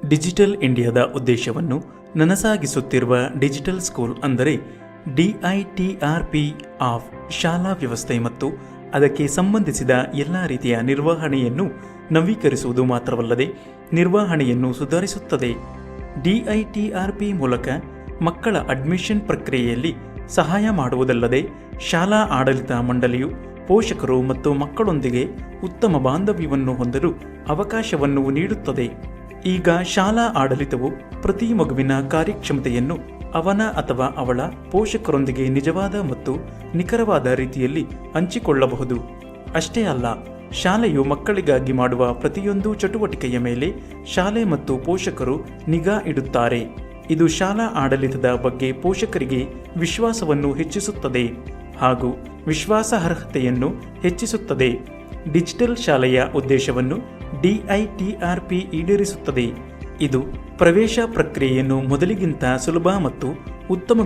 Digital ಇಂಡಿಯಾದ ಉದ್ದೇಶವನ್ನು ನನಸಾಗಿಸುತ್ತಿರುವ digital school ಅಂದರೆ DITRP ಆಫ್ ಶಾಲಾ ವ್ಯವಸ್ಥೆ ಮತ್ತು ಅದಕ್ಕೆ ಸಂಬಂಧಿಸಿದ ಎಲ್ಲ ರೀತಿಯ ನಿರ್ವಹಣೆಯನ್ನು ನವೀಕರಿಸುವುದು ಮಾತ್ರವಲ್ಲದೆ ನಿರ್ವಹಣೆಯನ್ನು ಸುಧಾರಿಸುತ್ತದೆ. DITRP ಮೂಲಕ ಮಕ್ಕಳ ಅಡ್ಮಿಷನ್ ಪ್ರಕ್ರಿಯೆಯಲ್ಲಿ ಸಹಾಯ ಮಾಡುವುದಲ್ಲದೆ ಶಾಲಾ ಆಡಳಿತ ಮಂಡಳಿಯು ಪೋಷಕರು ಮತ್ತು ಮಕ್ಕಳೊಂದಿಗೆ ಉತ್ತಮ ಬಾಂಧವ್ಯವನ್ನು ಹೊಂದಲು ಅವಕಾಶವನ್ನು ನೀಡುತ್ತದೆ. ಈಗ ಶಾಲಾ ಆಡಳಿತವು ಪ್ರತಿ ಮಗುವಿನ ಕಾರ್ಯಕ್ಷಮತೆಯನ್ನು ಅವನ ಅಥವಾ ಅವಳ ಪೋಷಕರೊಂದಿಗೆ ನಿಜವಾದ ಮತ್ತು ನಿಖರವಾದ ರೀತಿಯಲ್ಲಿ ಹಂಚಿಕೊಳ್ಳಬಹುದು. ಅಷ್ಟೇ ಅಲ್ಲ, ಶಾಲೆಯು ಮಕ್ಕಳಿಗಾಗಿ ಮಾಡುವ ಪ್ರತಿಯೊಂದು ಚಟುವಟಿಕೆಯ ಮೇಲೆ ಶಾಲೆ ಮತ್ತು ಪೋಷಕರು ನಿಗಾ ಇಡುತ್ತಾರೆ. ಇದು ಶಾಲಾ ಆಡಳಿತದ ಬಗ್ಗೆ ಪೋಷಕರಿಗೆ ವಿಶ್ವಾಸವನ್ನು ಹೆಚ್ಚಿಸುತ್ತದೆ ಹಾಗೂ ವಿಶ್ವಾಸಾರ್ಹತೆಯನ್ನು ಹೆಚ್ಚಿಸುತ್ತದೆ. ಡಿಜಿಟಲ್ ಶಾಲೆಯ ಉದ್ದೇಶವನ್ನು DITRP ಈಡೇರಿಸುತ್ತದೆ. ಇದು ಪ್ರವೇಶ ಪ್ರಕ್ರಿಯೆಯನ್ನು ಮೊದಲಿಗಿಂತ ಸುಲಭ ಮತ್ತು ಉತ್ತಮ